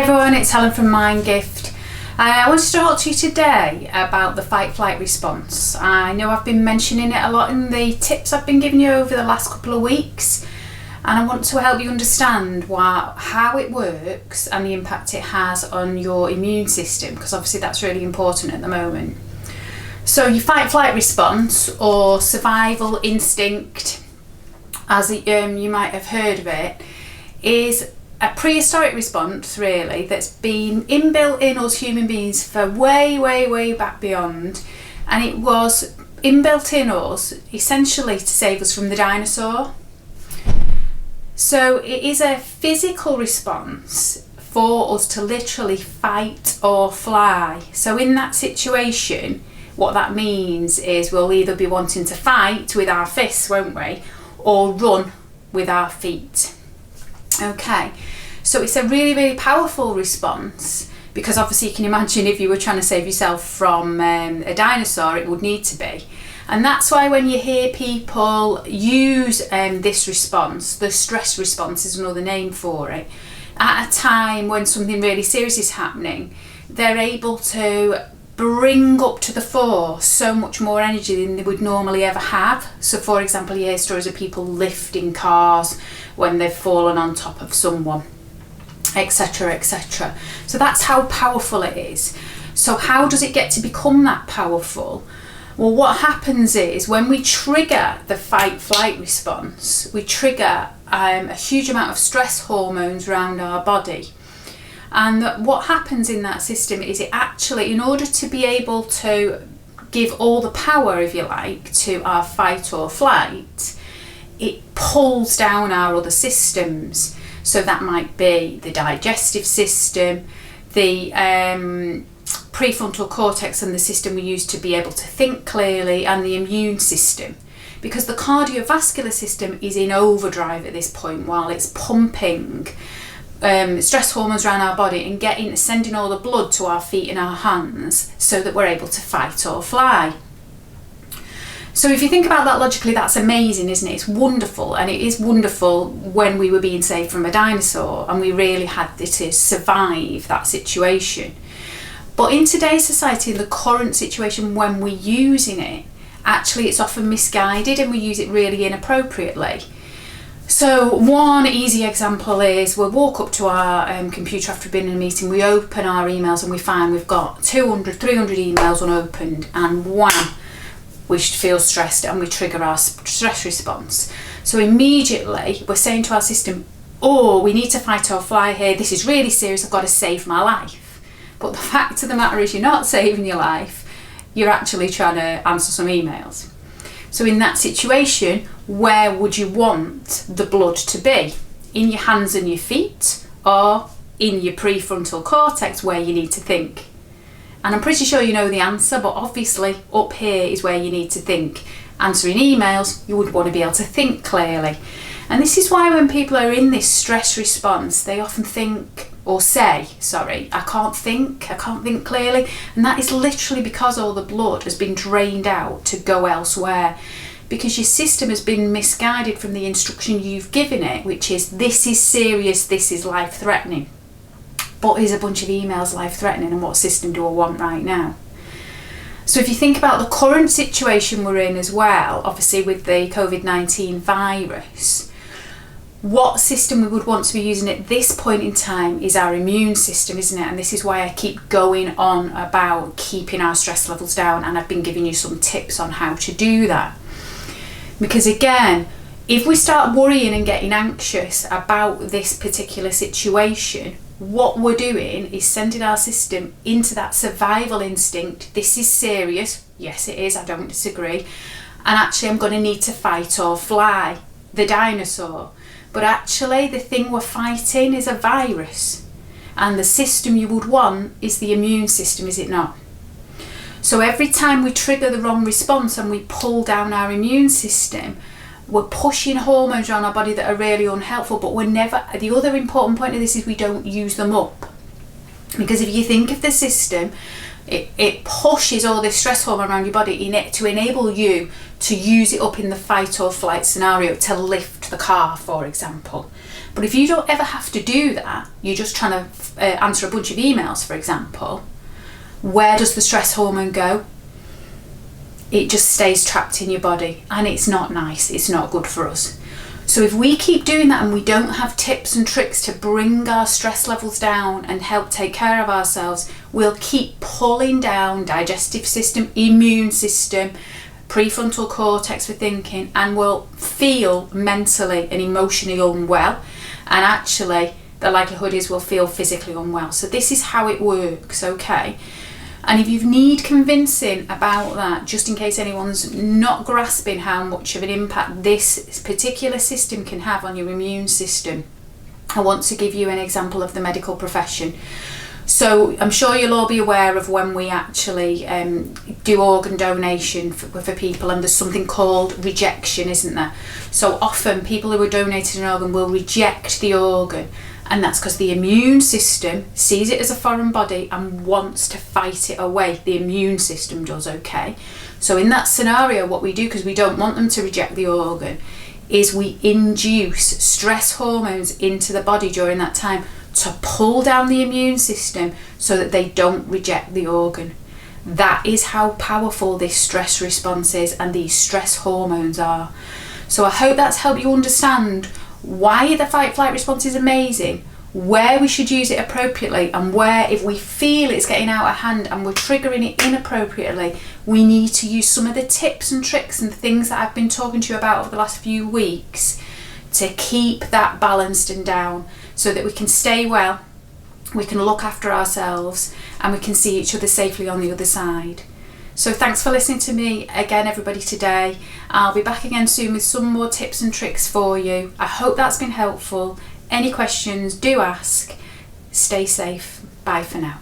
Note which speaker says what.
Speaker 1: everyone, it's Helen from Mindgift. I wanted to talk to you today about the fight-flight response. I know I've been mentioning it a lot in the tips I've been giving you over the last couple of weeks, and I want to help you understand how it works and the impact it has on your immune system, because obviously that's really important at the moment. So your fight-flight response, or survival instinct, as you might have heard of it, is a prehistoric response, really, that's been inbuilt in us human beings for way back beyond, and it was inbuilt in us essentially to save us from the dinosaur. So it is a physical response for us to literally fight or fly. So in that situation, what that means is we'll either be wanting to fight with our fists, won't we, or run with our feet. Okay, so it's a really powerful response, because obviously you can imagine if you were trying to save yourself from a dinosaur, it would need to be. And that's why when you hear people use this response, the stress response is another name for it, at a time when something really serious is happening, they're able to bring up to the fore so much more energy than they would normally ever have. So for example, you hear stories of people lifting cars when they've fallen on top of someone, etc. So that's how powerful it is. So how does it get to become that powerful? Well, what happens is when we trigger the fight-flight response, we trigger a huge amount of stress hormones around our body. And what happens in that system is it actually, in order to be able to give all the power, if you like, to our fight or flight, it pulls down our other systems. So that might be the digestive system, the prefrontal cortex and the system we use to be able to think clearly, and the immune system. Because the cardiovascular system is in overdrive at this point while it's pumping stress hormones around our body and sending all the blood to our feet and our hands so that we're able to fight or fly. So if you think about that logically, that's amazing, isn't it? It's wonderful, and it is wonderful when we were being saved from a dinosaur and we really had to survive that situation. But in today's society, in the current situation when we're using it, actually it's often misguided and we use it really inappropriately. So one easy example is we'll walk up to our computer after being in a meeting, we open our emails and we find we've got 200, 300 emails unopened, and wham, we feel stressed and we trigger our stress response. So immediately we're saying to our system, oh, we need to fight or fly here, this is really serious, I've got to save my life. But the fact of the matter is you're not saving your life, you're actually trying to answer some emails. So in that situation, where would you want the blood to be? In your hands and your feet, or in your prefrontal cortex where you need to think? And I'm pretty sure you know the answer, but obviously up here is where you need to think. Answering emails, you would want to be able to think clearly. And this is why when people are in this stress response, they often think, or say, sorry, I can't think clearly. And that is literally because all the blood has been drained out to go elsewhere, because your system has been misguided from the instruction you've given it, which is, this is serious, this is life-threatening. But is a bunch of emails life-threatening, and what system do I want right now? So if you think about the current situation we're in as well, obviously with the COVID-19 virus, what system we would want to be using at this point in time is our immune system, isn't it? And this is why I keep going on about keeping our stress levels down, and I've been giving you some tips on how to do that. Because again, if we start worrying and getting anxious about this particular situation, what we're doing is sending our system into that survival instinct. This is serious. Yes, it is. I don't disagree. And actually, I'm going to need to fight or fly the dinosaur. But actually, the thing we're fighting is a virus. And the system you would want is the immune system, is it not? So every time we trigger the wrong response and we pull down our immune system, we're pushing hormones around our body that are really unhelpful, but we're never, the other important point of this is we don't use them up. Because if you think of the system, it pushes all this stress hormone around your body to enable you to use it up in the fight or flight scenario, to lift the car, for example. But if you don't ever have to do that, you're just trying to answer a bunch of emails, for example, where does the stress hormone go? It just stays trapped in your body, and it's not nice, it's not good for us. So if we keep doing that and we don't have tips and tricks to bring our stress levels down and help take care of ourselves, we'll keep pulling down digestive system, immune system, prefrontal cortex for thinking, and we'll feel mentally and emotionally unwell, and actually the likelihood is we'll feel physically unwell. So this is how it works, okay? And if you need convincing about that, just in case anyone's not grasping how much of an impact this particular system can have on your immune system, I want to give you an example of the medical profession. So I'm sure you'll all be aware of when we actually do organ donation for people, and there's something called rejection, isn't there? So often people who are donated an organ will reject the organ, and that's because the immune system sees it as a foreign body and wants to fight it away. The immune system does, okay? So in that scenario, what we do, because we don't want them to reject the organ, is we induce stress hormones into the body during that time to pull down the immune system so that they don't reject the organ. That is how powerful this stress response is and these stress hormones are. So I hope that's helped you understand why the fight flight response is amazing, where we should use it appropriately, and where if we feel it's getting out of hand and we're triggering it inappropriately, we need to use some of the tips and tricks and things that I've been talking to you about over the last few weeks to keep that balanced and down, so that we can stay well, we can look after ourselves, and we can see each other safely on the other side. So thanks for listening to me again, everybody, today. I'll be back again soon with some more tips and tricks for you. I hope that's been helpful. Any questions, do ask. Stay safe. Bye for now.